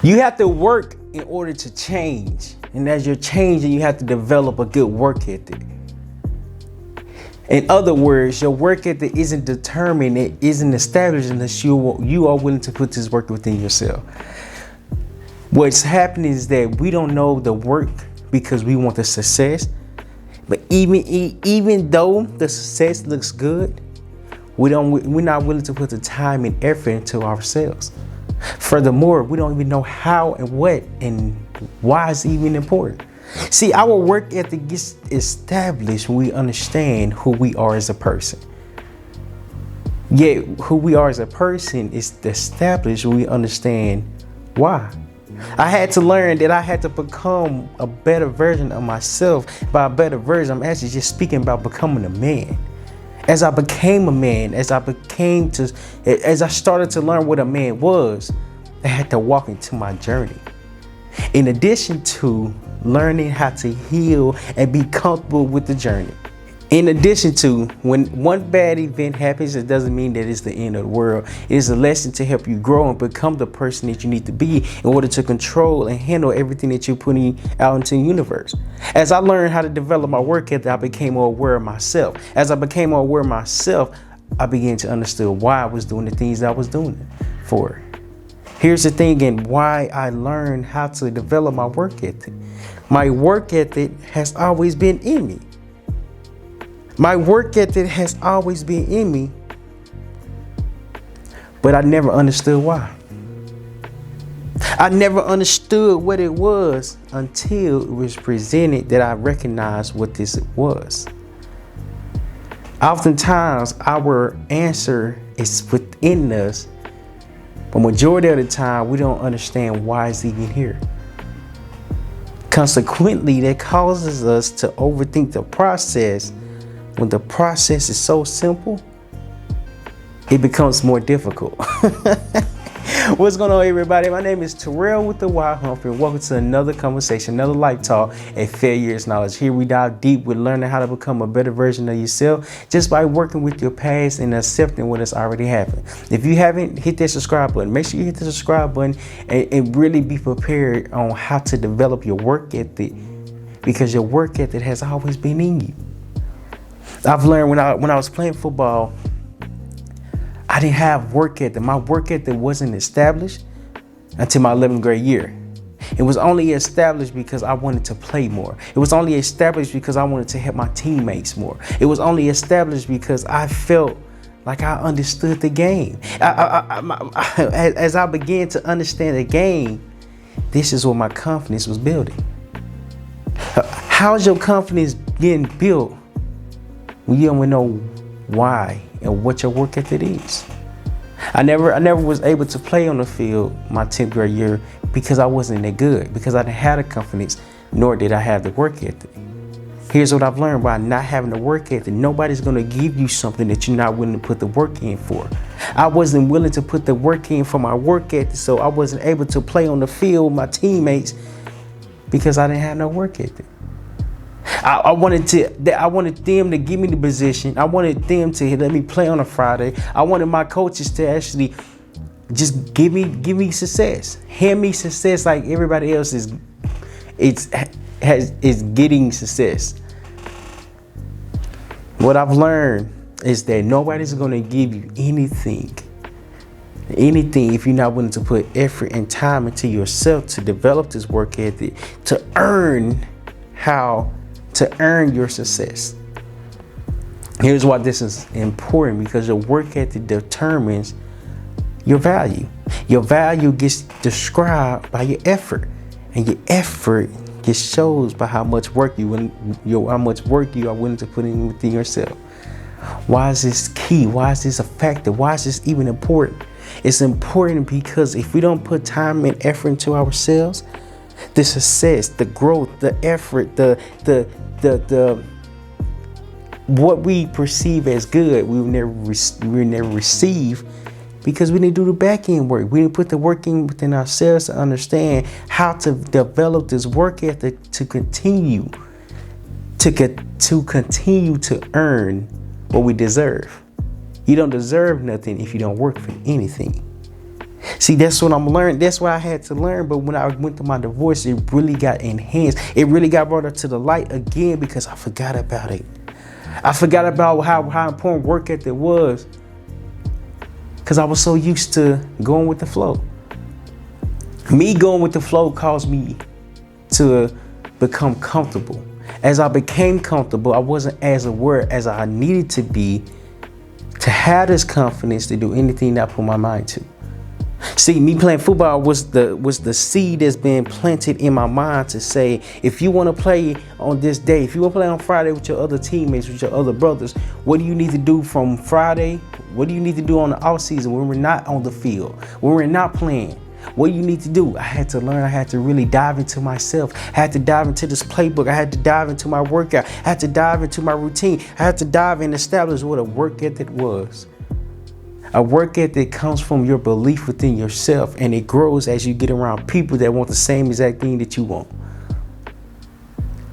You have to work in order to change. And as you're changing, you have to develop a good work ethic. In other words, your work ethic isn't determined, it isn't established unless you are willing to put this work within yourself. What's happening is that we don't know the work because we want the success. But even though the success looks good, we're not willing to put the time and effort into ourselves. Furthermore, we don't even know how and what and why it's even important. See, our work ethic gets established when we understand who we are as a person. Yet, who we are as a person is established when we understand why. I had to learn that I had to become a better version of myself. By a better version, I'm actually just speaking about becoming a man. As I became a man, as I started to learn what a man was, I had to walk into my journey. In addition to learning how to heal and be comfortable with the journey. In addition to, when one bad event happens, it doesn't mean that it's the end of the world. It is a lesson to help you grow and become the person that you need to be in order to control and handle everything that you're putting out into the universe. As I learned how to develop my work ethic, I became more aware of myself. As I became more aware of myself, I began to understand why I was doing the things that I was doing it for. Here's the thing, and why I learned how to develop my work ethic. My work ethic has always been in me. My work ethic has always been in me, but I never understood why. I never understood what it was until it was presented that I recognized what this was. Oftentimes, our answer is within us, but majority of the time, we don't understand why it's even here. Consequently, that causes us to overthink the process. When the process is so simple, it becomes more difficult. What's going on, everybody? My name is Terryl with the Humphrey. Welcome to another conversation, another life talk at Failure is Knowledge. Here we dive deep with learning how to become a better version of yourself just by working with your past and accepting what has already happened. If you haven't hit that subscribe button, make sure you hit the subscribe button and really be prepared on how to develop your work ethic, because your work ethic has always been in you. I've learned when I was playing football, I didn't have work ethic. My work ethic wasn't established until my 11th grade year. It was only established because I wanted to play more. It was only established because I wanted to help my teammates more. It was only established because I felt like I understood the game. As I began to understand the game, this is where my confidence was building. How's your confidence getting built when you don't even know why and what your work ethic is? I never was able to play on the field my 10th grade year because I wasn't that good, because I didn't have the confidence, nor did I have the work ethic. Here's what I've learned: by not having the work ethic, nobody's going to give you something that you're not willing to put the work in for. I wasn't willing to put the work in for my work ethic, so I wasn't able to play on the field with my teammates because I didn't have no work ethic. I wanted them to give me the position. I wanted them to let me play on a Friday. I wanted my coaches to actually just give me success, hand me success like everybody else is getting success. What I've learned is that nobody's going to give you anything if you're not willing to put effort and time into yourself to develop this work ethic, to earn your success. Here's why this is important: because your work ethic determines your value. Your value gets described by your effort, and your effort gets shows by how much work you are willing to put in within yourself. Why is this key? Why is this a factor? Why is this even important? It's important because if we don't put time and effort into ourselves, the success, the growth, the effort, the what we perceive as good, we will never receive, because we didn't do the back end work. We didn't put the work in within ourselves to understand how to develop this work ethic to continue to earn what we deserve. You don't deserve nothing if you don't work for anything. See, that's what I'm learning. That's what I had to learn. But when I went through my divorce, it really got enhanced. It really got brought up to the light again because I forgot about it. I forgot about how important work ethic was because I was so used to going with the flow. Me going with the flow caused me to become comfortable. As I became comfortable, I wasn't as aware as I needed to be to have this confidence to do anything that I put my mind to. See, me playing football was the seed that's been planted in my mind to say, if you want to play on this day, if you want to play on Friday with your other teammates, with your other brothers, what do you need to do from Friday? What do you need to do on the off season when we're not on the field, when we're not playing? What do you need to do? I had to learn. I had to really dive into myself. I had to dive into this playbook. I had to dive into my workout. I had to dive into my routine. I had to dive and establish what a work ethic was. A work ethic comes from your belief within yourself, and it grows as you get around people that want the same exact thing that you want.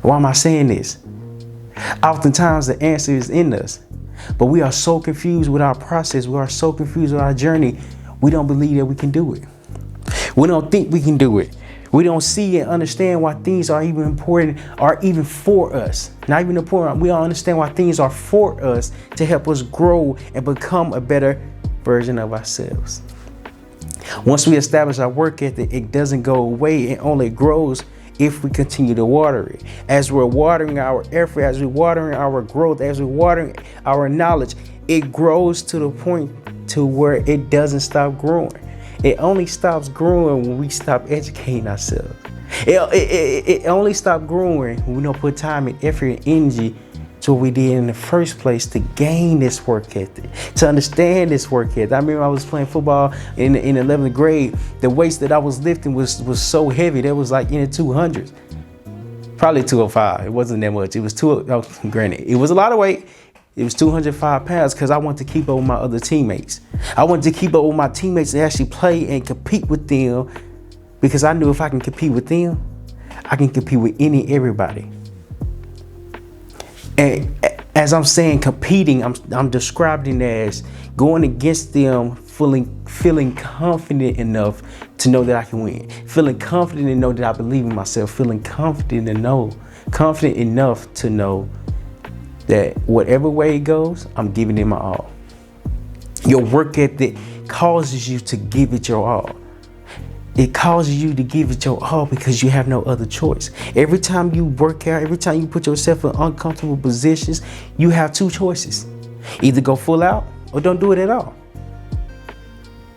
Why am I saying this? Oftentimes the answer is in us, but we are so confused with our process. We are so confused with our journey. We don't believe that we can do it. We don't think we can do it. We don't see and understand why things are even important or even for us. Not even important. We don't understand why things are for us to help us grow and become a better version of ourselves. Once we establish our work ethic, it doesn't go away. It only grows if we continue to water it. As we're watering our effort, as we're watering our growth, as we're watering our knowledge, it grows to the point to where it doesn't stop growing. It only stops growing when we stop educating ourselves. It only stops growing when we don't put time and effort and energy to what we did in the first place to gain this work ethic, to understand this work ethic. I remember I was playing football in 11th grade. The weights that I was lifting was so heavy. That was like in the 200s, probably 205. It wasn't that much. It was granted, it was a lot of weight. It was 205 pounds because I wanted to keep up with my other teammates. I wanted to keep up with my teammates and actually play and compete with them because I knew if I can compete with them, I can compete with everybody. And as I'm saying competing, I'm describing it as going against them, feeling confident enough to know that I can win. Feeling confident to know that I believe in myself. Feeling confident enough to know that whatever way it goes, I'm giving it my all. Your work ethic causes you to give it your all. It causes you to give it your all because you have no other choice. Every time you work out, every time you put yourself in uncomfortable positions, you have two choices. Either go full out or don't do it at all.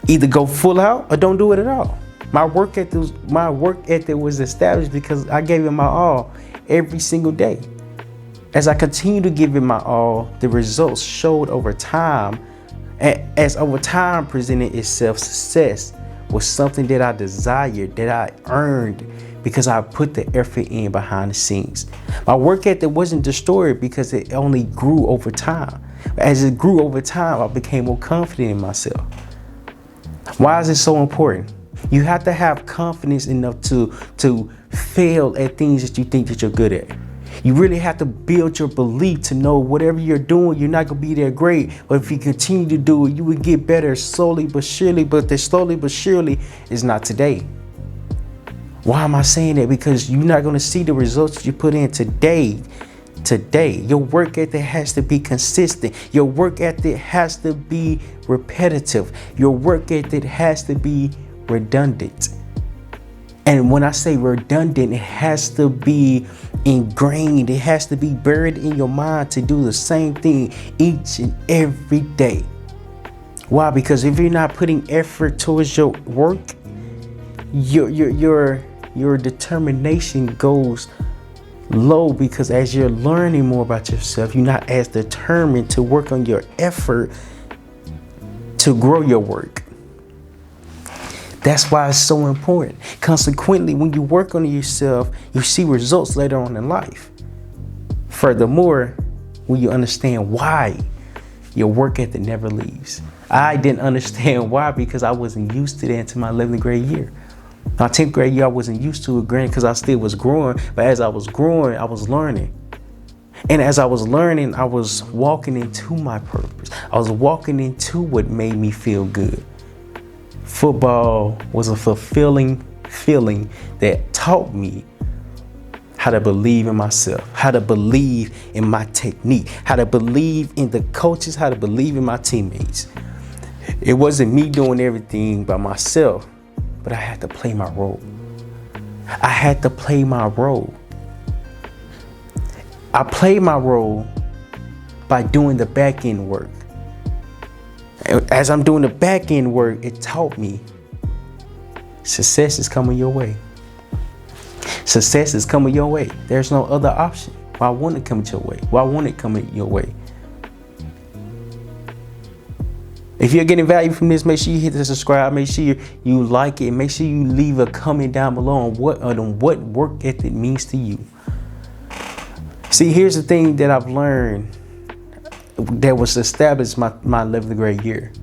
Either go full out or don't do it at all. My work ethic was established because I gave it my all every single day. As I continue to give it my all, the results showed over time. As over time presented itself, success was something that I desired, that I earned because I put the effort in behind the scenes. My work ethic wasn't destroyed because it only grew over time. As it grew over time, I became more confident in myself. Why is it so important? You have to have confidence enough to fail at things that you think that you're good at. You really have to build your belief to know whatever you're doing, you're not going to be that great. But if you continue to do it, you will get better slowly but surely. But the slowly but surely is not today. Why am I saying that? Because you're not going to see the results that you put in today. Your work ethic has to be consistent. Your work ethic has to be repetitive. Your work ethic has to be redundant. And when I say redundant, it has to be ingrained. It has to be buried in your mind to do the same thing each and every day. Why? Because if you're not putting effort towards your work, your determination goes low, because as you're learning more about yourself, you're not as determined to work on your effort to grow your work. That's why it's so important. Consequently, when you work on yourself, you see results later on in life. Furthermore, when you understand why your work ethic never leaves. I didn't understand why because I wasn't used to that until my 11th grade year. My 10th grade year, I wasn't used to it, granted, because I still was growing. But as I was growing, I was learning. And as I was learning, I was walking into my purpose. I was walking into what made me feel good. Football was a fulfilling feeling that taught me how to believe in myself, how to believe in my technique, how to believe in the coaches, how to believe in my teammates. It wasn't me doing everything by myself, but I had to play my role. I had to play my role. I played my role by doing the back end work. As I'm doing the back end work, it taught me success is coming your way. Success is coming your way. There's no other option. Why won't it come your way? Why won't it come your way? If you're getting value from this, make sure you hit the subscribe. Make sure you like it. Make sure you leave a comment down below on what work ethic means to you. See, here's the thing that I've learned that was established my 11th grade year.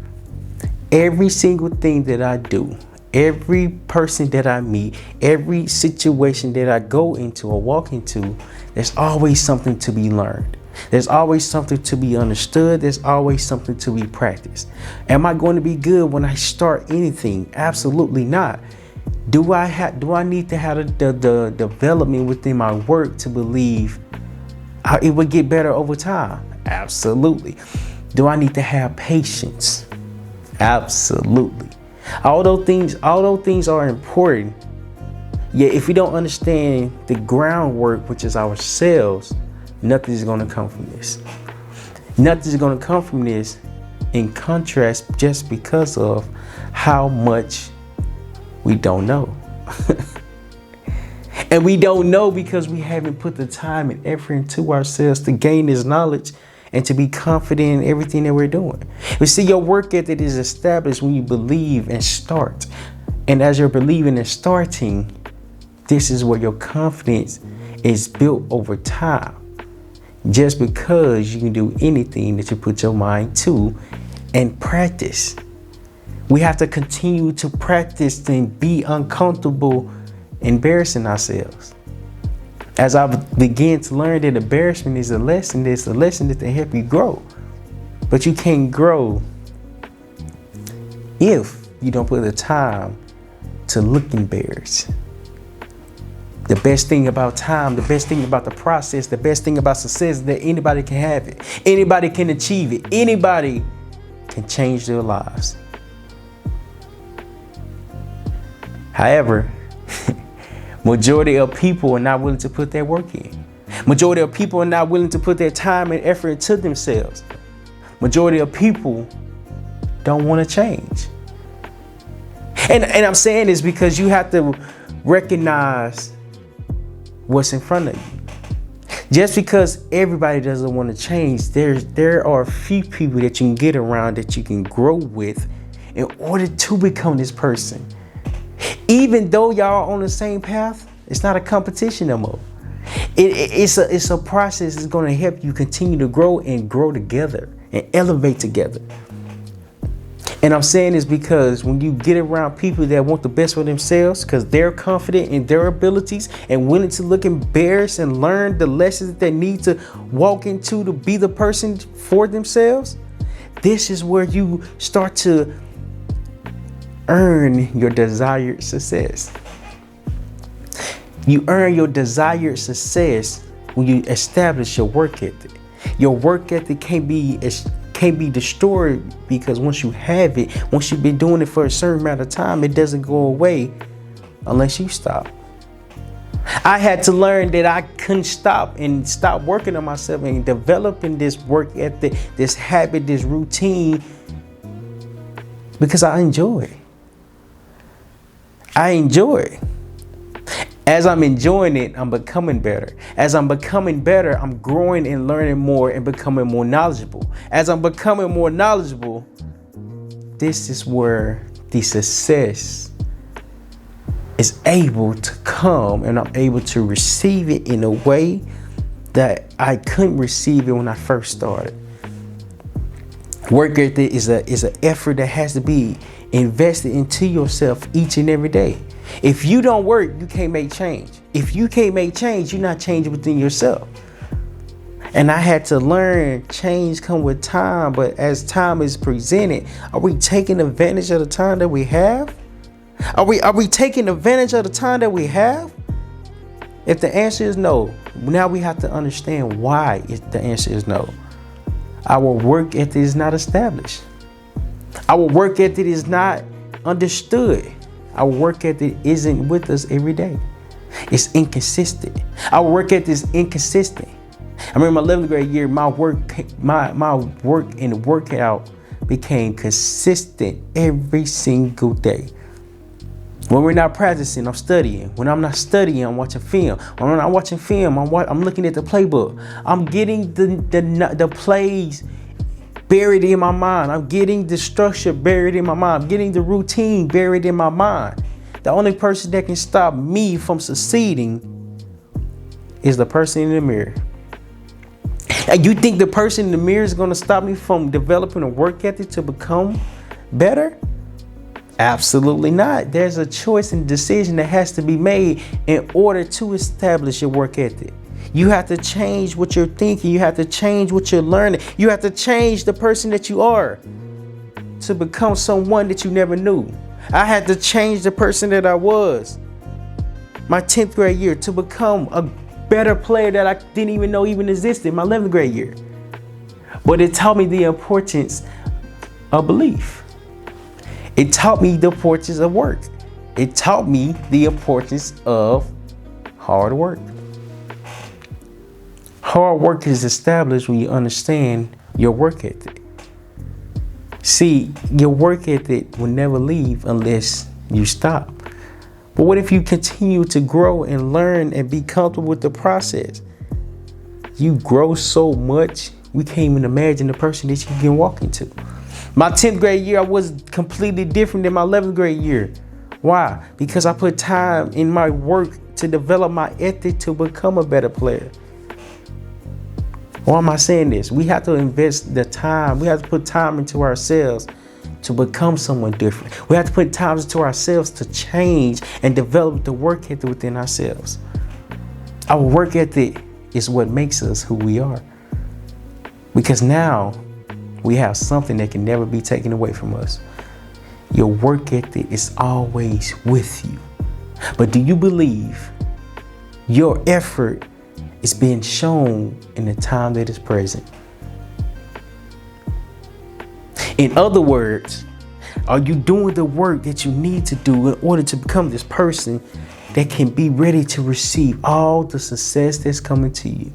Every single thing that I do, every person that I meet, every situation that I go into or walk into, there's always something to be learned. There's always something to be understood. There's always something to be practiced. Am I going to be good when I start anything? Absolutely not. Do I need to have the development within my work to believe it would get better over time? Absolutely. Do I need to have patience? Absolutely. Although things are important, yet if we don't understand the groundwork, which is ourselves, nothing is going to come from this. Nothing is going to come from this in contrast just because of how much we don't know. And we don't know because we haven't put the time and effort into ourselves to gain this knowledge and to be confident in everything that we're doing. You see, your work ethic is established when you believe and start. And as you're believing and starting, this is where your confidence is built over time. Just because you can do anything that you put your mind to and practice. We have to continue to practice and be uncomfortable embarrassing ourselves. As I begin to learn that embarrassment is a lesson, it's a lesson that can help you grow. But you can't grow if you don't put the time to look embarrassed. The best thing about time, the best thing about the process, the best thing about success is that anybody can have it. Anybody can achieve it. Anybody can change their lives. However, majority of people are not willing to put their work in. Majority of people are not willing to put their time and effort into themselves. Majority of people don't want to change. And I'm saying this because you have to recognize what's in front of you. Just because everybody doesn't want to change, there are a few people that you can get around that you can grow with in order to become this person. Even though y'all are on the same path, it's not a competition no more. It's a process that's going to help you continue to grow and grow together and elevate together. And I'm saying this because when you get around people that want the best for themselves because they're confident in their abilities and willing to look embarrassed and learn the lessons that they need to walk into to be the person for themselves, this is where you start to earn your desired success. You earn your desired success when you establish your work ethic. Your work ethic can't be destroyed because once you have it, once you've been doing it for a certain amount of time, it doesn't go away unless you stop. I had to learn that I couldn't stop working on myself and developing this work ethic, this habit, this routine because I enjoy it. I enjoy it. As I'm enjoying it, I'm becoming better. As I'm becoming better, I'm growing and learning more and becoming more knowledgeable. As I'm becoming more knowledgeable, this is where the success is able to come and I'm able to receive it in a way that I couldn't receive it when I first started. Work ethic is an effort that has to be invested into yourself each and every day. If you don't work, you can't make change. If you can't make change, you're not changing within yourself. And I had to learn change come with time. But as time is presented, are we taking advantage of the time that we have? Are we taking advantage of the time that we have? If the answer is no, now we have to understand why the answer is no. Our work ethic is not established. Our work ethic is not understood. Our work ethic isn't with us every day. It's inconsistent. Our work ethic is inconsistent. I remember my 11th grade year, my work and the workout became consistent every single day. When we're not practicing, I'm studying. When I'm not studying, I'm watching film. When I'm not watching film, I'm looking at the playbook. I'm getting the plays buried in my mind. I'm getting the structure buried in my mind. I'm getting the routine buried in my mind. The only person that can stop me from succeeding is the person in the mirror. And you think the person in the mirror is going to stop me from developing a work ethic to become better? Absolutely not. There's a choice and decision that has to be made in order to establish your work ethic. You have to change what you're thinking. You have to change what you're learning. You have to change the person that you are to become someone that you never knew. I had to change the person that I was my 10th grade year to become a better player that I didn't even know even existed my 11th grade year. But it taught me the importance of belief. It taught me the importance of work. It taught me the importance of hard work. Hard work is established when you understand your work ethic. See, your work ethic will never leave unless you stop. But what if you continue to grow and learn and be comfortable with the process? You grow so much, we can't even imagine the person that you can walk into. My 10th grade year, I was completely different than my 11th grade year. Why? Because I put time in my work to develop my ethic to become a better player. Why am I saying this? We have to invest the time. We have to put time into ourselves to become someone different. We have to put time into ourselves to change and develop the work ethic within ourselves. Our work ethic is what makes us who we are. Because now we have something that can never be taken away from us. Your work ethic is always with you. But do you believe your effort is being shown in the time that is present? In other words, are you doing the work that you need to do in order to become this person that can be ready to receive all the success that's coming to you?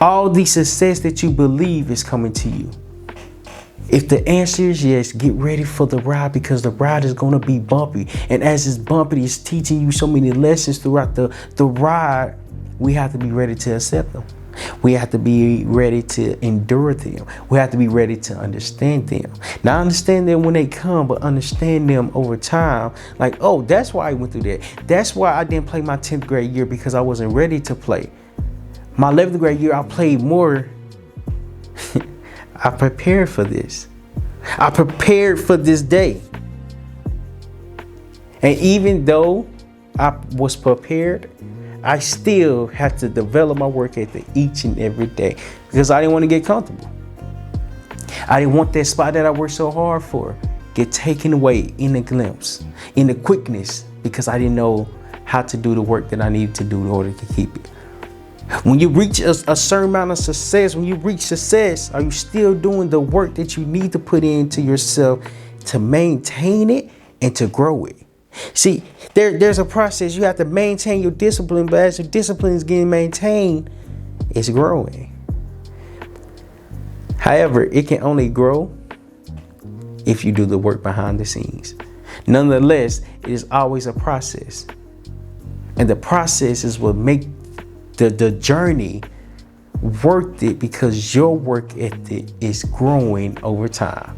All the success that you believe is coming to you. If the answer is yes, get ready for the ride, because the ride is going to be bumpy. And as it's bumpy, it's teaching you so many lessons throughout the ride. We have to be ready to accept them. We have to be ready to endure them. We have to be ready to understand them. Not understand them when they come, but understand them over time. Like, oh, that's why I went through that. That's why I didn't play my 10th grade year, because I wasn't ready to play. My 11th grade year, I played more. I prepared for this. I prepared for this day. And even though I was prepared, I still had to develop my work ethic each and every day, because I didn't want to get comfortable. I didn't want that spot that I worked so hard for get taken away in a glimpse, in the quickness, because I didn't know how to do the work that I needed to do in order to keep it. When you reach a certain amount of success, when you reach success, are you still doing the work that you need to put into yourself to maintain it and to grow it? See, there's a process. You have to maintain your discipline, but as your discipline is getting maintained, it's growing. However, it can only grow if you do the work behind the scenes. Nonetheless, it is always a process. And the process is what makes the journey worth it, because your work ethic is growing over time.